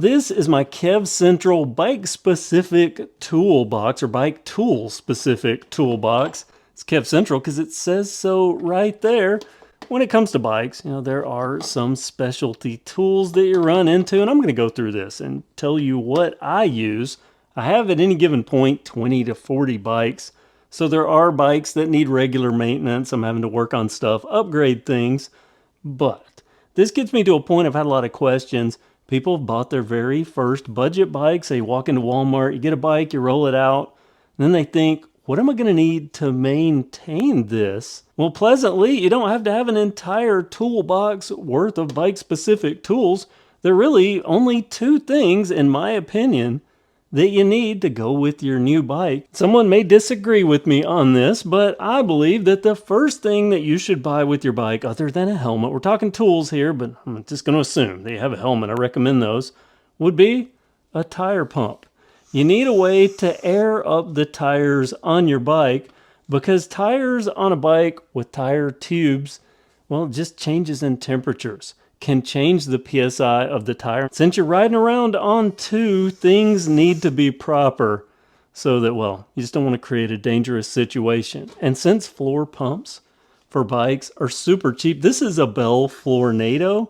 This is my KevCentral bike-specific toolbox, or bike tool-specific toolbox. It's KevCentral because it says so right there. When it comes to bikes, there are some specialty tools that you run into, and I'm going to go through this and tell you what I use. I have at any given point 20 to 40 bikes, so there are bikes that need regular maintenance. I'm having to work on stuff, upgrade things, but this gets me to a point. I've had a lot of questions. People have bought their very first budget bikes. They walk into Walmart, you get a bike, you roll it out, and then they think, what am I going to need to maintain this? Well, pleasantly, you don't have to have an entire toolbox worth of bike-specific tools. There are really only two things, in my opinion, that you need to go with your new bike. Someone may disagree with me on this, but I believe that the first thing that you should buy with your bike, other than a helmet, we're talking tools here, but I'm just going to assume that you have a helmet, I recommend those, would be a tire pump. You need a way to air up the tires on your bike, because tires on a bike with tire tubes, well, it just changes in temperatures, can change the PSI of the tire. Since you're riding around on two, things need to be proper so that, well, you just don't want to create a dangerous situation. And since floor pumps for bikes are super cheap, this is a Bell Floornado,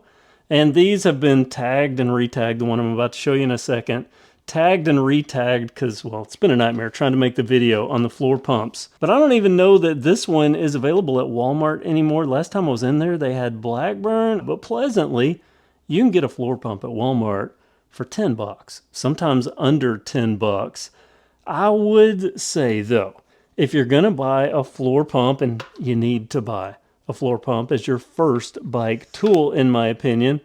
and these have been tagged and retagged, the one I'm about to show you in a second. Tagged and retagged because, well, it's been a nightmare trying to make the video on the floor pumps. But I don't even know that this one is available at Walmart anymore. Last time I was in there, they had Blackburn, but pleasantly, you can get a floor pump at Walmart for $10, sometimes under $10. I would say, though, if you're going to buy a floor pump, and you need to buy a floor pump as your first bike tool, in my opinion,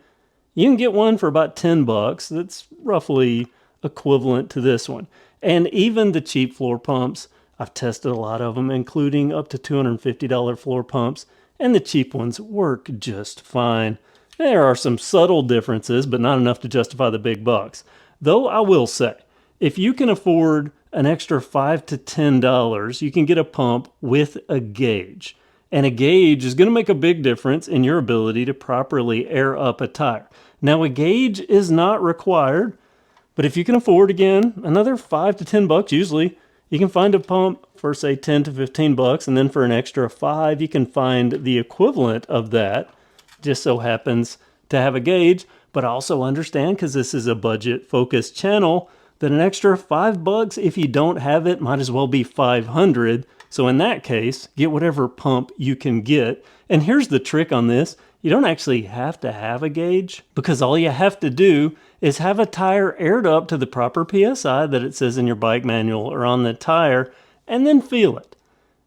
you can get one for about $10. That's roughly equivalent to this one. And even the cheap floor pumps, I've tested a lot of them, including up to $250 floor pumps, and the cheap ones work just fine. There are some subtle differences, but not enough to justify the big bucks. Though I will say, if you can afford an extra $5 to $10, you can get a pump with a gauge. And a gauge is going to make a big difference in your ability to properly air up a tire. Now, a gauge is not required, but if you can afford, again, another $5 to $10 usually, you can find a pump for, say, $10 to $15, and then for an extra $5, you can find the equivalent of that. Just so happens to have a gauge, but also understand, because this is a budget-focused channel, that an extra $5, if you don't have it, might as well be $500. So in that case, get whatever pump you can get. And here's the trick on this. You don't actually have to have a gauge, because all you have to do is have a tire aired up to the proper PSI that it says in your bike manual or on the tire, and then feel it.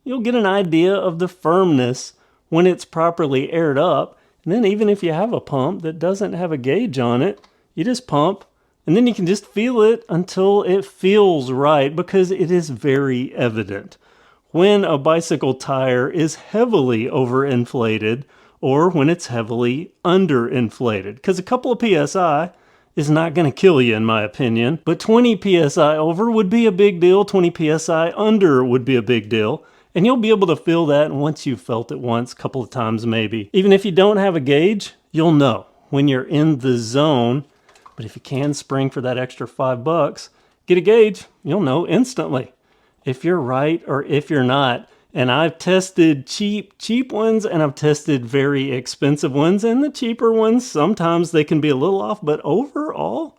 You'll get an idea of the firmness when it's properly aired up. And then even if you have a pump that doesn't have a gauge on it, you just pump, and then you can just feel it until it feels right, because it is very evident when a bicycle tire is heavily overinflated or when it's heavily underinflated. Because a couple of PSI is not going to kill you, in my opinion. But 20 PSI over would be a big deal. 20 PSI under would be a big deal. And you'll be able to feel that once you've felt it once, a couple of times maybe. Even if you don't have a gauge, you'll know when you're in the zone. But if you can spring for that extra $5, get a gauge, you'll know instantly if you're right or if you're not. And I've tested cheap ones, and I've tested very expensive ones, and the cheaper ones, sometimes they can be a little off, but overall,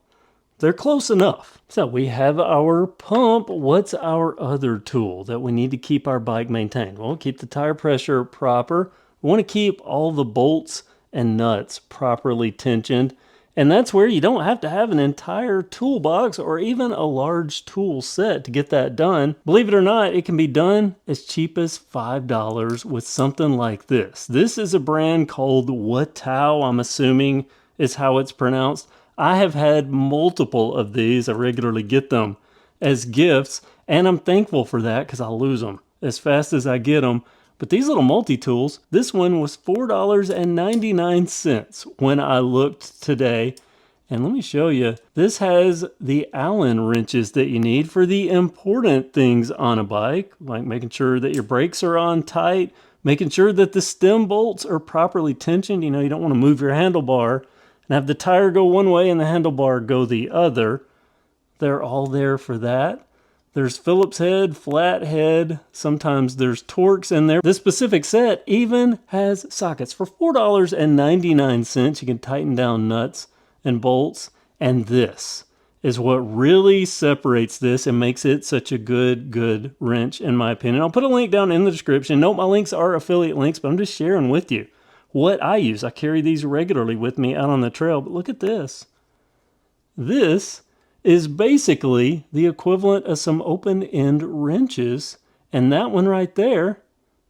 they're close enough. So we have our pump. What's our other tool that we need to keep our bike maintained? Well, keep the tire pressure proper. We want to keep all the bolts and nuts properly tensioned. And that's where you don't have to have an entire toolbox or even a large tool set to get that done. Believe it or not, it can be done as cheap as $5 with something like this. This is a brand called Watau, I'm assuming is how it's pronounced. I have had multiple of these. I regularly get them as gifts, and I'm thankful for that because I'll lose them as fast as I get them. But these little multi-tools, this one was $4.99 when I looked today. And let me show you, this has the Allen wrenches that you need for the important things on a bike, like making sure that your brakes are on tight, making sure that the stem bolts are properly tensioned. You know, you don't want to move your handlebar and have the tire go one way and the handlebar go the other. They're all there for that. There's Phillips head, flat head. Sometimes there's Torx in there. This specific set even has sockets. For $4.99, you can tighten down nuts and bolts. And this is what really separates this and makes it such a good wrench, in my opinion. I'll put a link down in the description. Note my links are affiliate links, but I'm just sharing with you what I use. I carry these regularly with me out on the trail. But look at this. This is basically the equivalent of some open-end wrenches. And that one right there,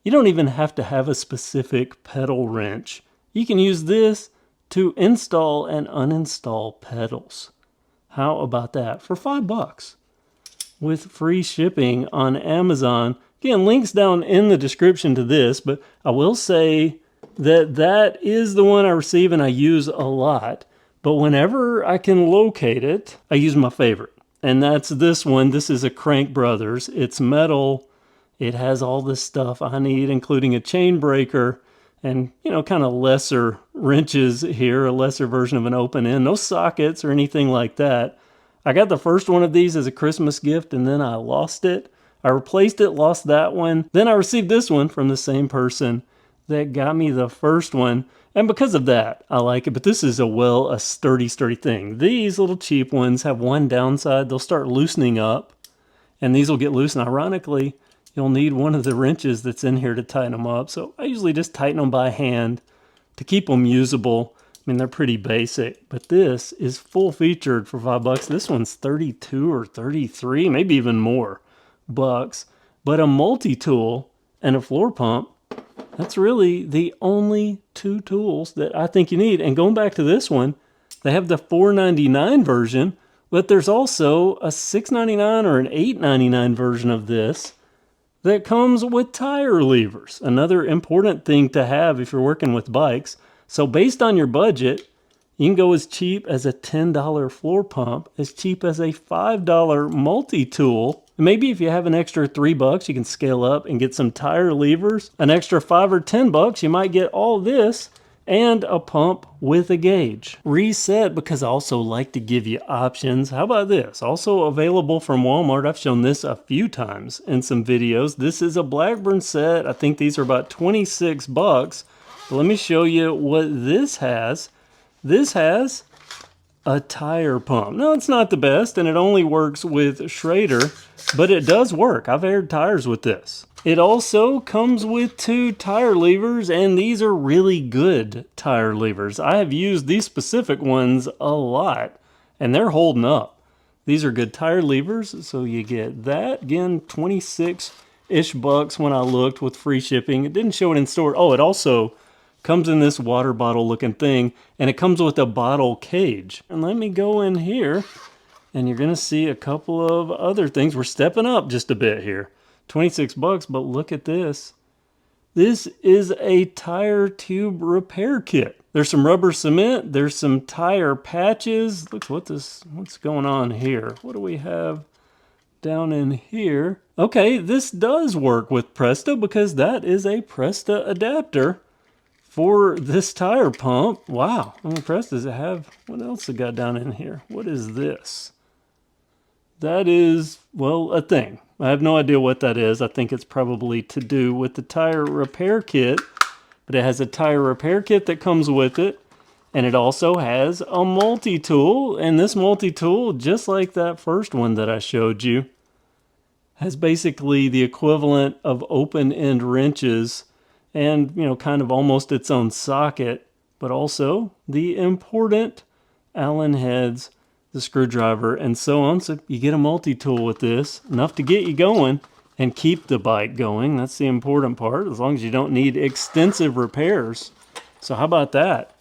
you don't even have to have a specific pedal wrench. You can use this to install and uninstall pedals. How about that? For $5 with free shipping on Amazon. Again, links down in the description to this, but I will say that that is the one I receive and I use a lot. But whenever I can locate it, I use my favorite. And that's this one. This is a Crank Brothers. It's metal. It has all this stuff I need, including a chain breaker and, you know, kind of lesser wrenches here, a lesser version of an open end. No sockets or anything like that. I got the first one of these as a Christmas gift and then I lost it. I replaced it, lost that one. Then I received this one from the same person that got me the first one. And because of that, I like it. But this is a sturdy thing. These little cheap ones have one downside. They'll start loosening up, and these will get loose. And ironically, you'll need one of the wrenches that's in here to tighten them up. So I usually just tighten them by hand to keep them usable. I mean, they're pretty basic. But this is full featured for $5. This one's 32 or 33, maybe even more bucks. But a multi-tool and a floor pump, that's really the only two tools that I think you need. And going back to this one, they have the $4.99 version, but there's also a $6.99 or an $8.99 version of this that comes with tire levers. Another important thing to have if you're working with bikes. So based on your budget, you can go as cheap as a $10 floor pump, as cheap as a $5 multi-tool. Maybe if you have an extra $3, you can scale up and get some tire levers. An extra $5 or $10, you might get all this and a pump with a gauge. Reset, because I also like to give you options. How about this? Also available from Walmart. I've shown this a few times in some videos. This is a Blackburn set. I think these are about $26. But let me show you what this has. This has a tire pump. No, it's not the best, and it only works with Schrader, but it does work. I've aired tires with this. It also comes with 2 tire levers, and these are really good tire levers. I have used these specific ones a lot, and they're holding up. These are good tire levers, so you get that. Again, 26-ish bucks when I looked with free shipping. It didn't show it in store. Oh, it also comes in this water bottle looking thing, and it comes with a bottle cage. And let me go in here, and you're gonna see a couple of other things. We're stepping up just a bit here. $26, but look at this. This is a tire tube repair kit. There's some rubber cement, there's some tire patches. Look what's going on here. What do we have down in here? Okay, this does work with Presta because that is a Presta adapter for this tire pump. Wow, I'm impressed. Does it have, what else it got down in here? What is this? That is, well, a thing. I have no idea what that is. I think it's probably to do with the tire repair kit, but it has a tire repair kit that comes with it, and it also has a multi-tool, and this multi-tool, just like that first one that I showed you, has basically the equivalent of open-end wrenches and, you know, kind of almost its own socket, but also the important Allen heads, the screwdriver, and so on. So you get a multi-tool with this, enough to get you going and keep the bike going. That's the important part, as long as you don't need extensive repairs. So how about that?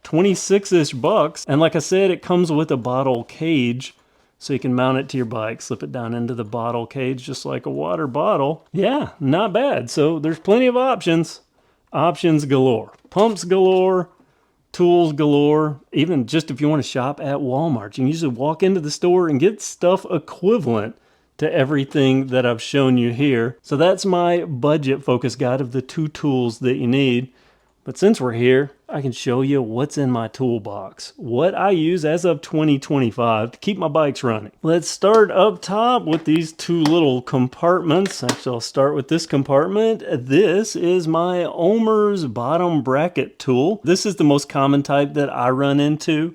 26-ish bucks. And like I said, it comes with a bottle cage, so you can mount it to your bike, slip it down into the bottle cage just like a water bottle. Yeah, not bad. So there's plenty of options. Options galore. Pumps galore. Tools galore. Even just if you want to shop at Walmart, you can usually walk into the store and get stuff equivalent to everything that I've shown you here. So that's my budget focus guide of the 2 tools that you need. But since we're here, I can show you what's in my toolbox, what I use as of 2025 to keep my bikes running. Let's start up top with these two little compartments. Actually, I'll start with this compartment. This is my Omer's bottom bracket tool. This is the most common type that I run into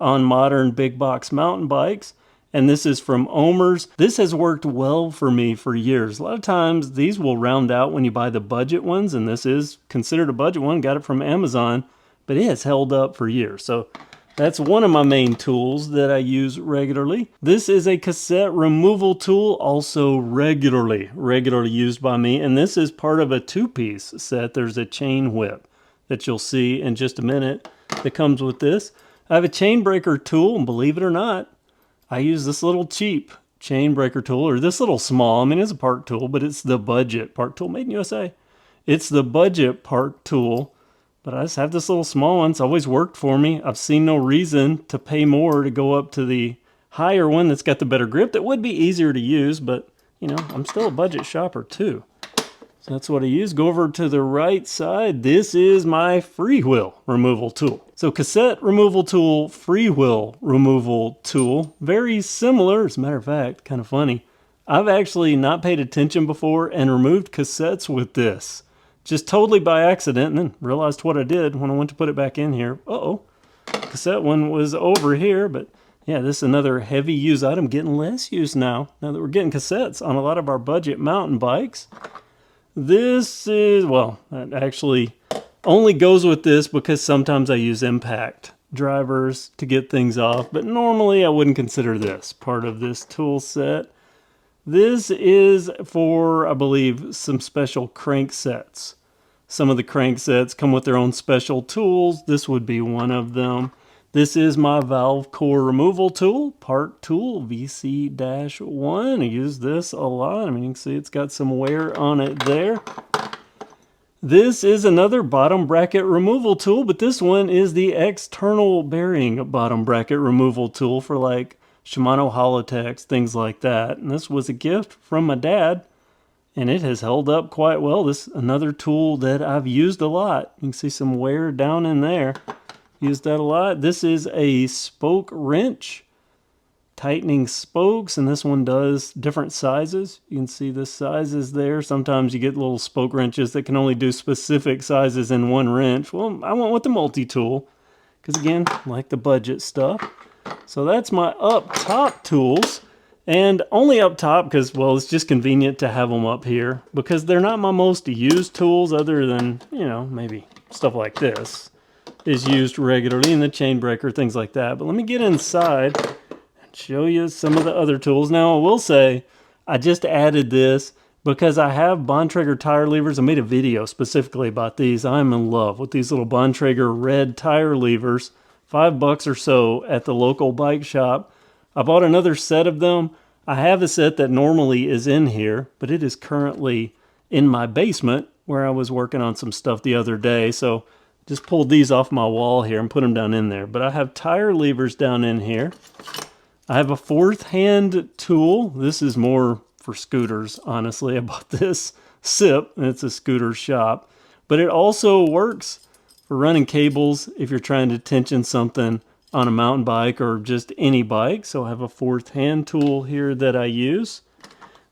on modern big box mountain bikes. And this is from Omer's. This has worked well for me for years. A lot of times these will round out when you buy the budget ones, and this is considered a budget one. Got it from Amazon, but it has held up for years. So that's one of my main tools that I use regularly. This is a cassette removal tool, also regularly used by me. And this is part of a two-piece set. There's a chain whip that you'll see in just a minute that comes with this. I have a chain breaker tool, and believe it or not, I use this little cheap chain breaker tool, or this little small, I mean, it's a park tool, but it's the budget park tool, made in USA. It's the budget park tool, but I just have this little small one. It's always worked for me. I've seen no reason to pay more to go up to the higher one that's got the better grip. That would be easier to use, but you know, I'm still a budget shopper too. So that's what I use. Go over to the right side. This is my freewheel removal tool. So cassette removal tool, freewheel removal tool, very similar. As a matter of fact, kind of funny. I've actually not paid attention before and removed cassettes with this. Just totally by accident, and then realized what I did when I went to put it back in here. Uh-oh, cassette one was over here, but yeah, this is another heavy use item, getting less use now that we're getting cassettes on a lot of our budget mountain bikes. This is, well, that actually only goes with this because sometimes I use impact drivers to get things off, but normally I wouldn't consider this part of this tool set. This is for, I believe, some special crank sets. Some of the crank sets come with their own special tools. This would be one of them. This is my valve core removal tool, Park Tool VC-1. I use this a lot. I mean, you can see it's got some wear on it there. This is another bottom bracket removal tool, but this one is the external bearing bottom bracket removal tool for like Shimano Holotex, things like that. And this was a gift from my dad, and it has held up quite well. This is another tool that I've used a lot. You can see some wear down in there. Used that a lot. This is a spoke wrench, tightening spokes, and this one does different sizes. You can see the sizes there. Sometimes you get little spoke wrenches that can only do specific sizes in one wrench. Well, I went with the multi-tool because, again, I like the budget stuff. So that's my up top tools, and only up top because, well, it's just convenient to have them up here because they're not my most used tools other than, you know, maybe stuff like this is used regularly in the chain breaker, things like that. But let me get inside and show you some of the other tools. Now, I will say I just added this because I have Bontrager tire levers. I made a video specifically about these. I'm in love with these little Bontrager red tire levers, $5 or so at the local bike shop. I bought another set of them. I have a set that normally is in here, but it is currently in my basement where I was working on some stuff the other day. So just pulled these off my wall here and put them down in there. But I have tire levers down in here. I have a fourth hand tool. This is more for scooters, honestly. I bought this SIP, and it's a scooter shop. But it also works for running cables if you're trying to tension something on a mountain bike or just any bike. So I have a fourth hand tool here that I use.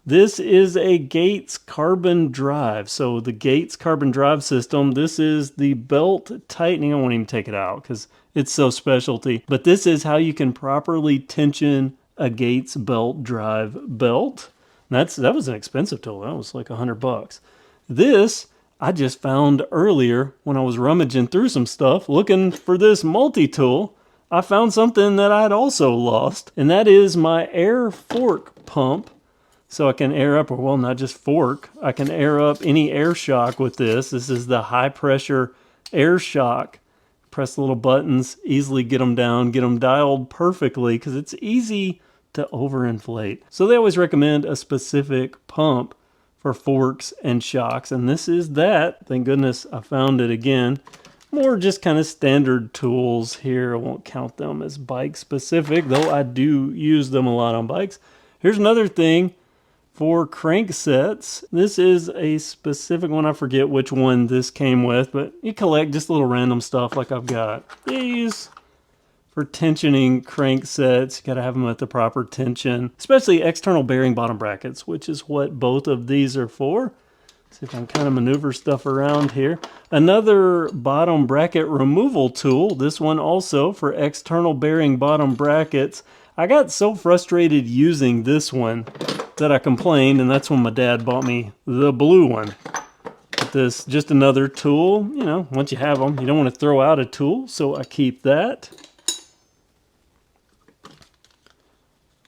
This is a Gates carbon drive. So the Gates carbon drive system, this is the belt tightening. I won't even take it out because it's so specialty. But this is how you can properly tension a Gates belt drive belt. And that was an expensive tool. That was like $100. This I just found earlier when I was rummaging through some stuff looking for this multi-tool. I found something that I'd also lost, and that is my air fork pump. So I can air up, or well, not just fork, I can air up any air shock with this. This is the high pressure air shock. Press the little buttons, easily get them down, get them dialed perfectly because it's easy to overinflate. So they always recommend a specific pump for forks and shocks, and this is that. Thank goodness I found it again. More just kind of standard tools here. I won't count them as bike specific, though I do use them a lot on bikes. Here's another thing For crank sets, this is a specific one. I forget which one this came with, but you collect just little random stuff like I've got these. For tensioning crank sets, you gotta have them at the proper tension, especially external bearing bottom brackets, which is what both of these are for. See if I can kind of maneuver stuff around here. Another bottom bracket removal tool, this one also for external bearing bottom brackets. I got so frustrated using this one that I complained, and that's when my dad bought me the blue one. But this, just another tool, you know, once you have them, you don't want to throw out a tool, so I keep that.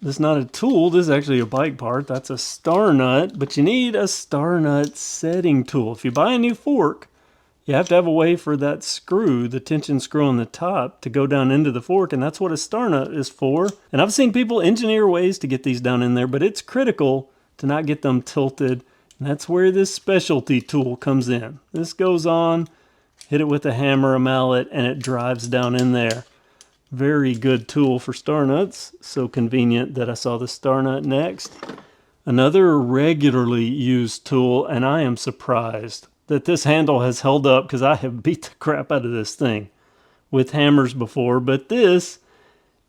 This is not a tool, this is actually a bike part. That's a star nut, but you need a star nut setting tool. If you buy a new fork, you have to have a way for that screw, the tension screw on the top, to go down into the fork, and that's what a star nut is for. And I've seen people engineer ways to get these down in there, but it's critical to not get them tilted. And that's where this specialty tool comes in. This goes on, hit it with a hammer, a mallet, and it drives down in there. Very good tool for star nuts. So convenient that I saw the star nut next. Another regularly used tool, and I am surprised that this handle has held up because I have beat the crap out of this thing with hammers before, but this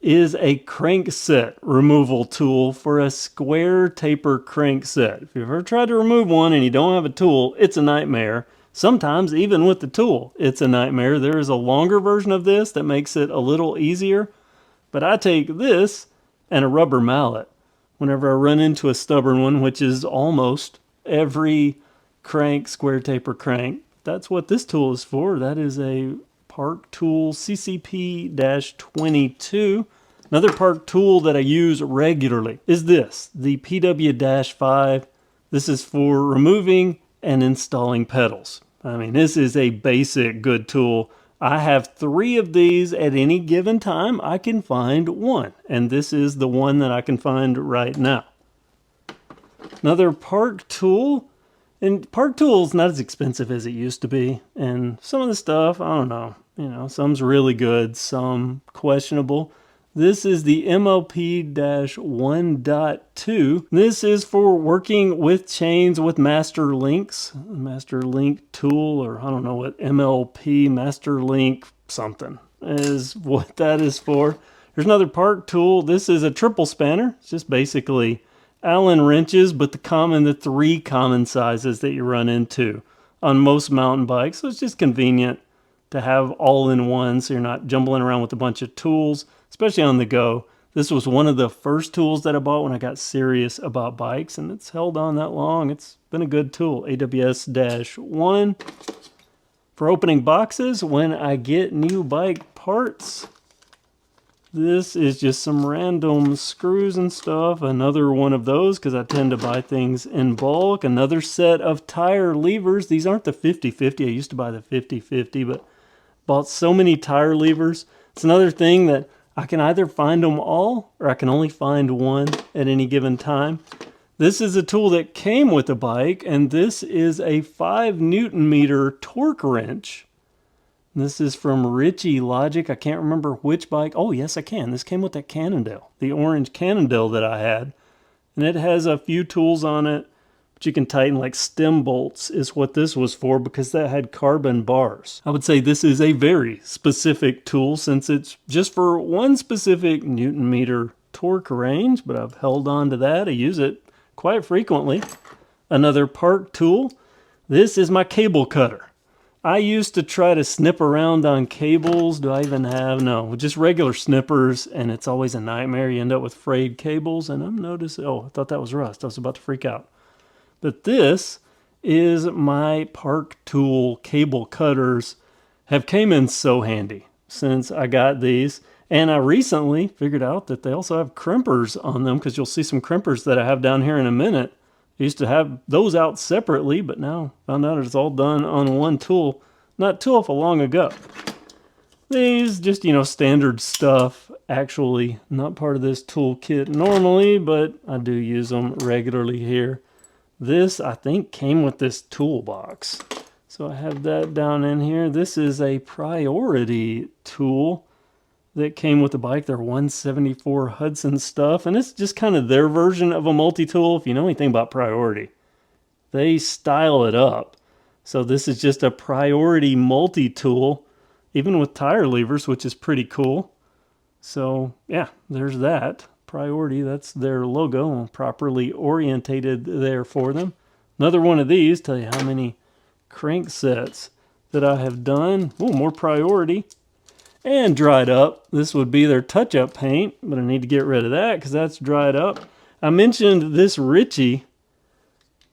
is a crank set removal tool for a square taper crank set. If you've ever tried to remove one and you don't have a tool, it's a nightmare. Sometimes, even with the tool, it's a nightmare. There is a longer version of this that makes it a little easier, but I take this and a rubber mallet whenever I run into a stubborn one, which is almost every crank, square taper crank. That's what this tool is for. That is a Park Tool CCP-22. Another Park tool that I use regularly is this, the PW-5. This is for removing and installing pedals. I mean, this is a basic good tool. I have 3 of these at any given time. I can find one, and this is the one that I can find right now. Another Park tool, and Park tool is not as expensive as it used to be, and some of the stuff, I don't know, you know, some's really good, some questionable. This is the MLP-1.2. This is for working with chains with master links. Master link tool, or I don't know what MLP, master link something is what that is for. There's another Park tool. This is a triple spanner. It's just basically Allen wrenches, but the 3 common sizes that you run into on most mountain bikes. So it's just convenient to have all in one so you're not jumbling around with a bunch of tools, especially on the go. This was one of the first tools that I bought when I got serious about bikes, and it's held on that long. It's been a good tool. AWS-1. For opening boxes, when I get new bike parts, this is just some random screws and stuff. Another one of those because I tend to buy things in bulk. Another set of tire levers. These aren't the 50/50. I used to buy the 50/50, but bought so many tire levers. It's another thing that I can either find them all or I can only find one at any given time. This is a tool that came with the bike, and this is a 5 Newton meter torque wrench. This is from Ritchie Logic. I can't remember which bike. Oh, yes, I can. This came with that Cannondale, the orange Cannondale that I had. And it has a few tools on it, but you can tighten, like stem bolts is what this was for because that had carbon bars. I would say this is a very specific tool since it's just for one specific Newton meter torque range, but I've held on to that. I use it quite frequently. Another Park tool. This is my cable cutter. I used to try to snip around on cables. Do I even have? No, just regular snippers, and it's always a nightmare. You end up with frayed cables, and I'm noticing, oh, I thought that was rust. I was about to freak out. But this is my Park tool cable cutters. Have came in so handy since I got these. And I recently figured out that they also have crimpers on them because you'll see some crimpers that I have down here in a minute. I used to have those out separately, but now found out it's all done on one tool not too awful long ago. These just, you know, standard stuff, actually not part of this toolkit normally, but I do use them regularly here. This, I think, came with this toolbox. So I have that down in here. This is a priority tool. that came with the bike. They're 174 Hudson stuff, and it's just kind of their version of a multi-tool. If you know anything about Priority, they style it up. So this is just a Priority multi-tool, even with tire levers, which is pretty cool. So yeah, there's that. Priority, that's their logo, properly orientated there for them. Another one of these, tell you how many crank sets that I have done. Oh, more Priority. And dried up. This would be their touch-up paint, but I need to get rid of that because that's dried up. I mentioned this Ritchie.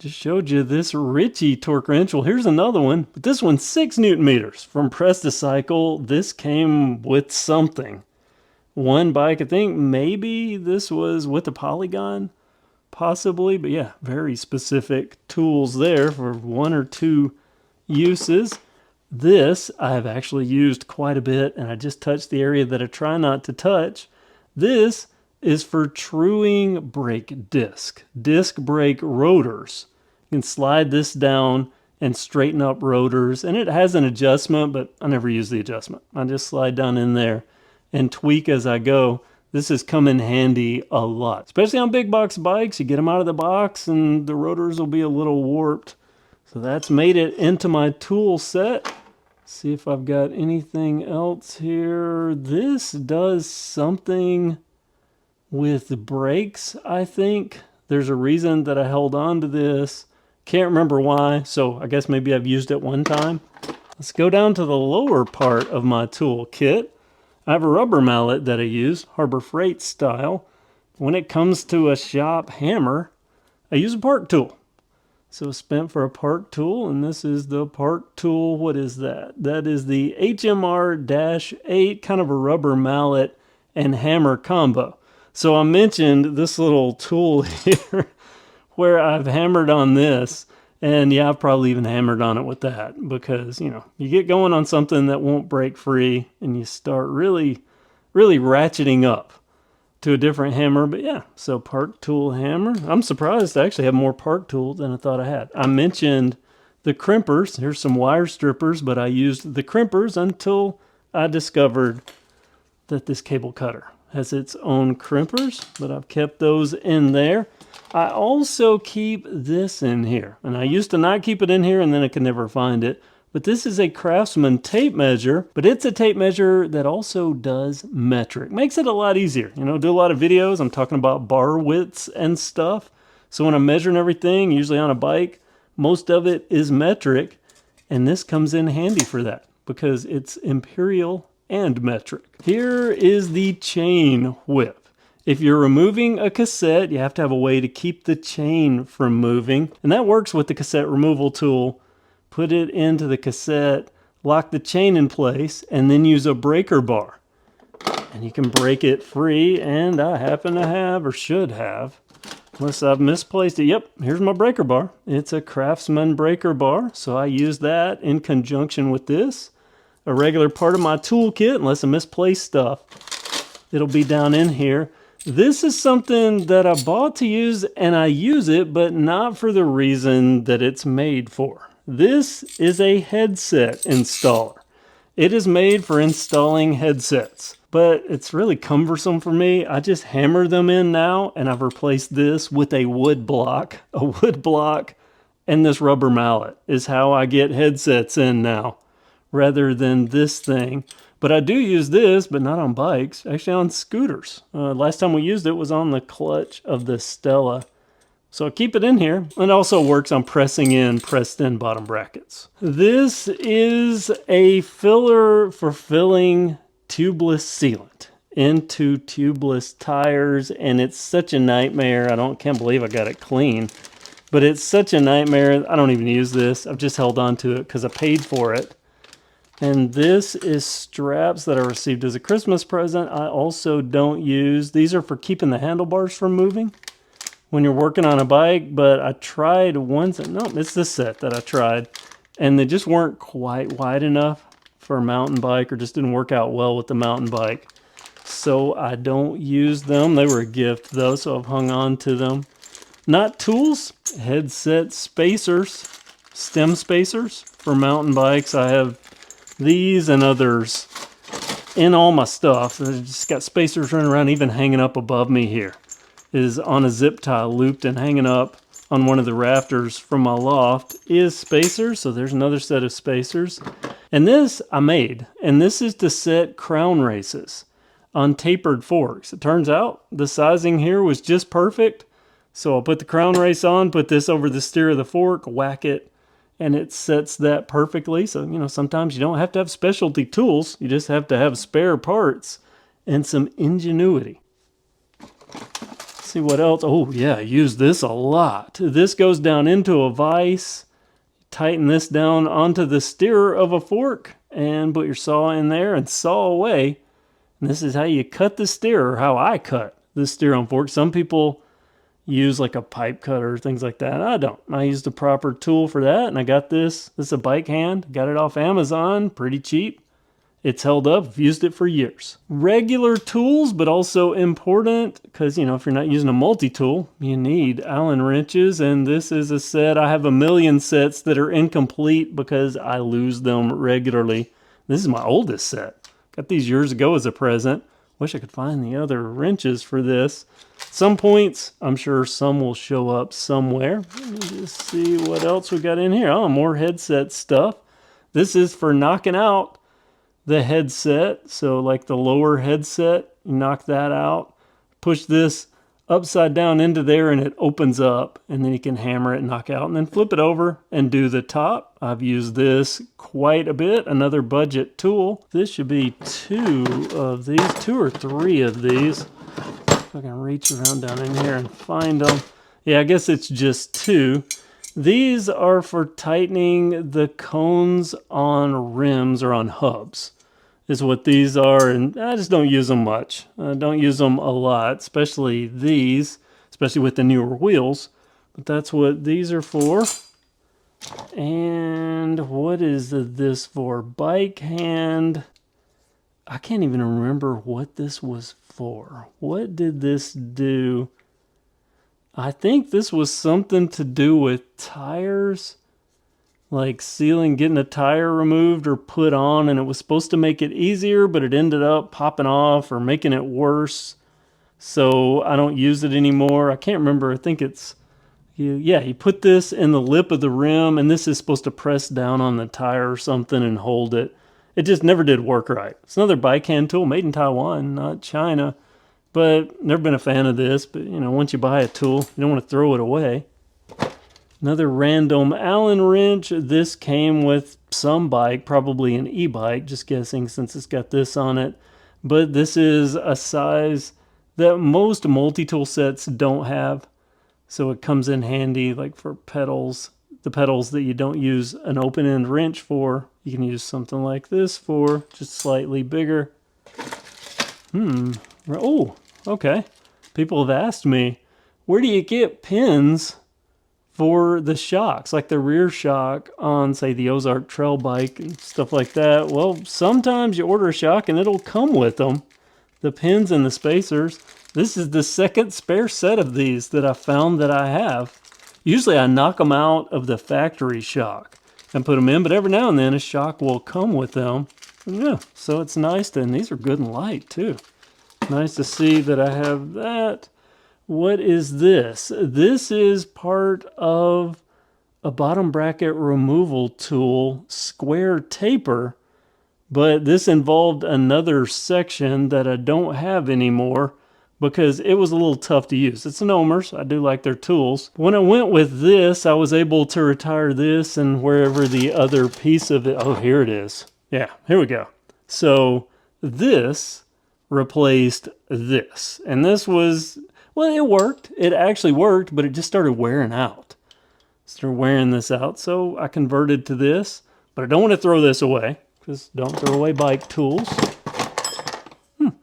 Just showed you this Ritchie torque wrench. Well, here's another one, but this one's 6 Newton meters from Presticycle. This came with something. One bike, I think maybe this was with the Polygon, possibly, but yeah, very specific tools there for 1 or 2 uses. This I have actually used quite a bit, and I just touched the area that I try not to touch. This is for truing brake disc brake rotors. You can slide this down and straighten up rotors, and it has an adjustment, but I never use the adjustment. I just slide down in there and tweak as I go. This has come in handy a lot, especially on big box bikes. You get them out of the box and the rotors will be a little warped. So that's made it into my tool set. See if I've got anything else here. This does something with brakes, I think. There's a reason that I held on to this. Can't remember why, so I guess maybe I've used it one time. Let's go down to the lower part of my tool kit. I have a rubber mallet that I use, Harbor Freight style. When it comes to a shop hammer, I use a park tool. So spent for a park tool, and this is the park tool. What is that? That is the HMR-8, kind of a rubber mallet and hammer combo. So I mentioned this little tool here where I've hammered on this, and yeah, I've probably even hammered on it with that because, you know, you get going on something that won't break free and you start really ratcheting up to a different hammer. But yeah, so park tool hammer. I'm surprised I actually have more park tools than I thought I had. I mentioned the crimpers. Here's some wire strippers, but I used the crimpers until I discovered that this cable cutter has its own crimpers, but I've kept those in there. I also keep this in here, and I used to not keep it in here and then I could never find it. But this is a Craftsman tape measure, but it's a tape measure that also does metric. Makes it a lot easier. You know, do a lot of videos. I'm talking about bar widths and stuff. So when I'm measuring everything, usually on a bike, most of it is metric. And this comes in handy for that because it's imperial and metric. Here is the chain whip. If you're removing a cassette, you have to have a way to keep the chain from moving. And that works with the cassette removal tool. Put it into the cassette, lock the chain in place, and then use a breaker bar. And you can break it free, and I happen to have, or should have, unless I've misplaced it. Yep, here's my breaker bar. It's a Craftsman breaker bar, so I use that in conjunction with this. A regular part of my toolkit, unless I misplace stuff, it'll be down in here. This is something that I bought to use, and I use it, but not for the reason that it's made for. This is a headset installer. It is made for installing headsets, but it's really cumbersome for me. I just hammer them in now, and I've replaced this with a wood block. A wood block and this rubber mallet is how I get headsets in now, rather than this thing. But I do use this, but not on bikes, actually on scooters. Last time we used it was on the clutch of the Stella. So I keep it in here. It also works on pressed in bottom brackets. This is a filler for filling tubeless sealant into tubeless tires, and it's such a nightmare. Can't believe I got it clean, but it's such a nightmare. I don't even use this. I've just held on to it because I paid for it. And this is straps that I received as a Christmas present. I also don't use. These are for keeping the handlebars from moving when you're working on a bike, but I tried once. No, it's this set that I tried, and they just weren't quite wide enough for a mountain bike, or just didn't work out well with the mountain bike. So I don't use them. They were a gift though, so I've hung on to them. Not tools, headset spacers, stem spacers for mountain bikes. I have these and others in all my stuff. I just got spacers running around, even hanging up above me here. Is on a zip tie looped and hanging up on one of the rafters from my loft is spacers. So there's another set of spacers. And this I made, and this is to set crown races on tapered forks. It turns out the sizing here was just perfect. So I'll put the crown race on, put this over the steer of the fork, whack it, and it sets that perfectly. So, you know, sometimes you don't have to have specialty tools. You just have to have spare parts and some ingenuity. Let's see what else. Oh yeah, I use this a lot. This goes down into a vise. Tighten this down onto the steer of a fork and put your saw in there and saw away. And this is how you cut the steer, or how I cut the steer on fork. Some people use like a pipe cutter, things like that. I don't. I use the proper tool for that, and I got this. This is a bike hand. Got it off Amazon, pretty cheap. It's held up. I've used it for years. Regular tools, but also important, because, you know, if you're not using a multi-tool, you need Allen wrenches, and this is a set. I have a million sets that are incomplete because I lose them regularly. This is my oldest set. Got these years ago as a present. Wish I could find the other wrenches for this. Some points, I'm sure some will show up somewhere. Let me just see what else we got in here. Oh, more headset stuff. This is for knocking out the headset. So like the lower headset, you knock that out. Push this upside down into there and it opens up, and then you can hammer it and knock out, and then flip it over and do the top. I've used this quite a bit. Another budget tool. This should be two or three of these. If I can reach around down in here and find them. Yeah, I guess it's just two. These are for tightening the cones on rims or on hubs, is what these are, and I just don't use them much. I don't use them a lot, especially these, especially with the newer wheels. But that's what these are for. And what is this for? Bike hand. I can't even remember what this was for. What did this do? I think this was something to do with tires. Like sealing, getting a tire removed or put on, and it was supposed to make it easier, but it ended up popping off or making it worse. So I don't use it anymore. I can't remember. I think it's, you put this in the lip of the rim, and this is supposed to press down on the tire or something and hold it. It just never did work right. It's another bike hand tool made in Taiwan, not China. But never been a fan of this. But, you know, once you buy a tool, you don't want to throw it away. Another random Allen wrench. This came with some bike, probably an e-bike, just guessing since it's got this on it. But this is a size that most multi-tool sets don't have. So it comes in handy like for pedals. The pedals that you don't use an open-end wrench for, you can use something like this for, just slightly bigger. Oh, okay. People have asked me, where do you get pins for the shocks, like the rear shock on, say, the Ozark trail bike and stuff like that? Well, sometimes you order a shock and it'll come with them, the pins and the spacers. This is the second spare set of these that I found that I have. Usually I knock them out of the factory shock and put them in, but every now and then a shock will come with them. Yeah, so it's nice and these are good and light too. Nice to see that I have that. What is this? This is part of a bottom bracket removal tool, square taper, but this involved another section that I don't have anymore because it was a little tough to use. It's an Omer's. I do like their tools. When I went with this, I was able to retire this and wherever the other piece of it, oh, here it is. Yeah, here we go. So this replaced this, and this was, well, it worked. It actually worked, but it just started wearing out. Started wearing this out, so I converted to this, but I don't want to throw this away, because don't throw away bike tools.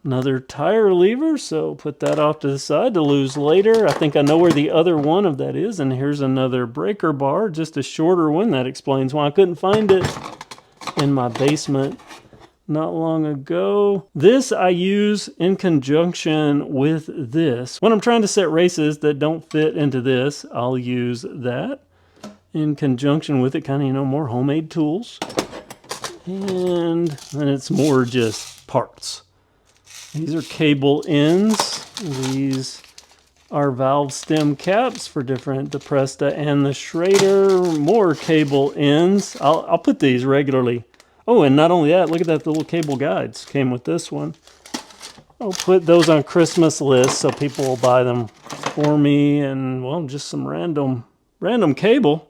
Another tire lever, so put that off to the side to lose later. I think I know where the other one of that is, and here's another breaker bar, just a shorter one. That explains why I couldn't find it in my basement not long ago. This I use in conjunction with this. When I'm trying to set races that don't fit into this, I'll use that in conjunction with it, kind of, you know, more homemade tools. And then it's more just parts. These are cable ends. These are valve stem caps for the Presta and the Schrader. More cable ends. I'll put these regularly. Oh, and not only that, look at that, the little cable guides came with this one. I'll put those on Christmas lists so people will buy them for me. And, well, just some random cable.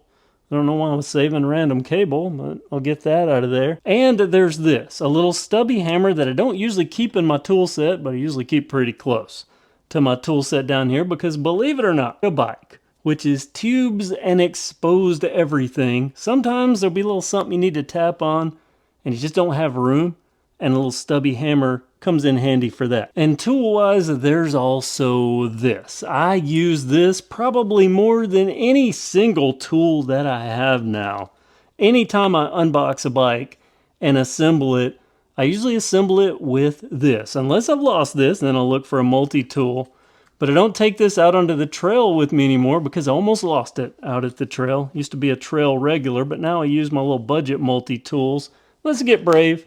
I don't know why I was saving random cable, but I'll get that out of there. And there's this, a little stubby hammer that I don't usually keep in my tool set, but I usually keep pretty close to my tool set down here because, believe it or not, a bike, which is tubes and exposed everything, sometimes there'll be a little something you need to tap on and you just don't have room, and a little stubby hammer comes in handy for that. And tool-wise, there's also this. I use this probably more than any single tool that I have now. Anytime I unbox a bike and assemble it, I usually assemble it with this. Unless I've lost this, then I'll look for a multi-tool. But I don't take this out onto the trail with me anymore because I almost lost it out at the trail. Used to be a trail regular, but now I use my little budget multi-tools. Let's get brave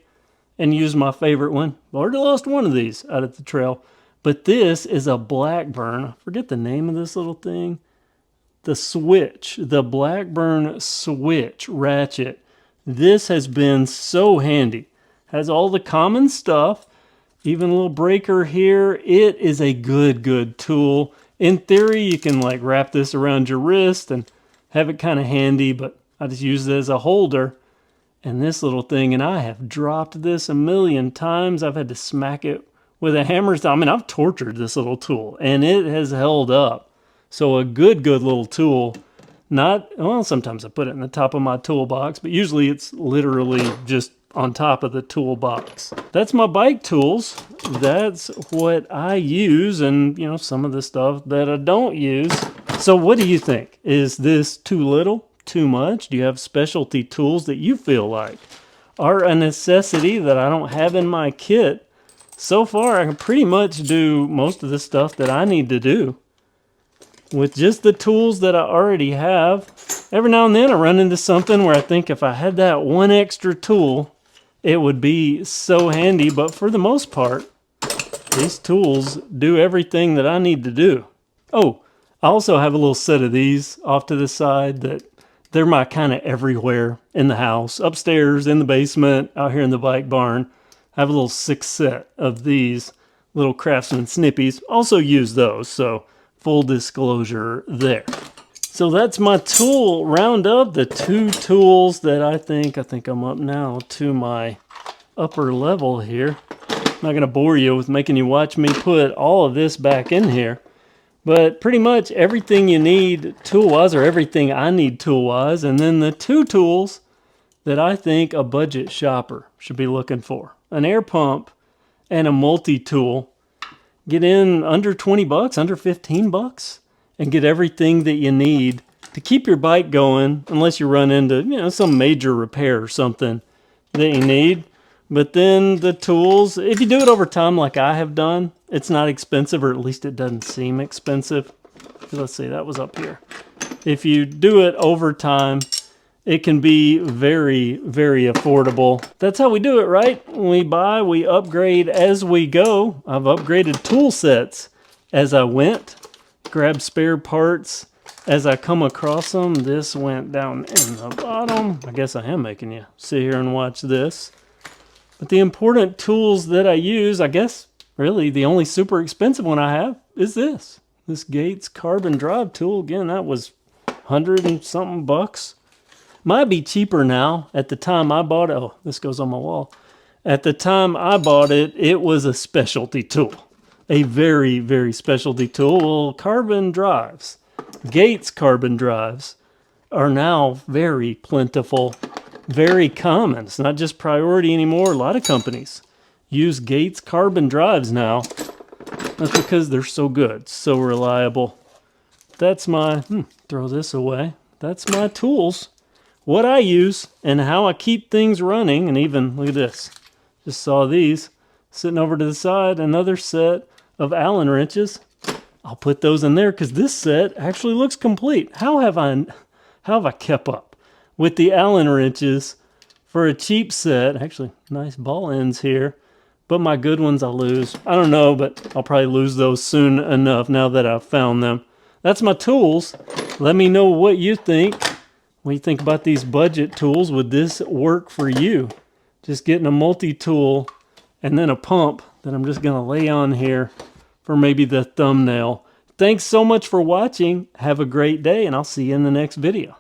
and use my favorite one. I've already lost one of these out at the trail. But this is a Blackburn. I forget the name of this little thing. The switch. The Blackburn switch ratchet. This has been so handy. Has all the common stuff. Even a little breaker here. It is a good tool. In theory, you can like wrap this around your wrist and have it kind of handy, but I just use it as a holder. And this little thing, and I have dropped this a million times. I've had to smack it with a hammer. I mean, I've tortured this little tool, and it has held up. So a good little tool. Not, well, sometimes I put it in the top of my toolbox, but usually it's literally just on top of the toolbox. That's my bike tools. That's what I use, and, you know, some of the stuff that I don't use. So what do you think? Is this too little? Too much? Do you have specialty tools that you feel like are a necessity that I don't have in my kit? So far, I can pretty much do most of the stuff that I need to do with just the tools that I already have. Every now and then I run into something where I think if I had that one extra tool, it would be so handy. But for the most part, these tools do everything that I need to do. Oh, I also have a little set of these off to the side that they're my kind of everywhere in the house, upstairs, in the basement, out here in the bike barn. I have a little 6 set of these little Craftsman snippies. Also use those, so full disclosure there. So that's my tool roundup, the 2 tools that I think I'm up now to my upper level here. I'm not going to bore you with making you watch me put all of this back in here. But pretty much everything you need tool-wise, or everything I need tool-wise, and then the 2 tools that I think a budget shopper should be looking for. An air pump and a multi-tool. Get in under 20 bucks, under 15 bucks, and get everything that you need to keep your bike going, unless you run into, you know, some major repair or something that you need. But then the tools, if you do it over time like I have done, it's not expensive, or at least it doesn't seem expensive. Let's see, that was up here. If you do it over time, it can be very affordable. That's how we do it, right? When we buy, we upgrade as we go. I've upgraded tool sets as I went, grabbed spare parts as I come across them. This went down in the bottom. I guess I am making you sit here and watch this. But the important tools that I use, I guess, really the only super expensive one I have is this. This Gates carbon drive tool. Again, that was 100 and something bucks. Might be cheaper now. At the time I bought it, oh, this goes on my wall. At the time I bought it, it was a specialty tool. A very specialty tool. Well, carbon drives, Gates carbon drives, are now very plentiful. Very common. It's not just priority anymore. A lot of companies use Gates carbon drives now. That's because they're so good, so reliable. That's my, throw this away. That's my tools. What I use and how I keep things running. And even, look at this. Just saw these sitting over to the side. Another set of Allen wrenches. I'll put those in there because this set actually looks complete. How have I kept up with the Allen wrenches for a cheap set. Actually, nice ball ends here. But my good ones I lose. I don't know, but I'll probably lose those soon enough now that I've found them. That's my tools. Let me know what you think. What do you think about these budget tools? Would this work for you? Just getting a multi-tool and then a pump that I'm just going to lay on here for maybe the thumbnail. Thanks so much for watching. Have a great day, and I'll see you in the next video.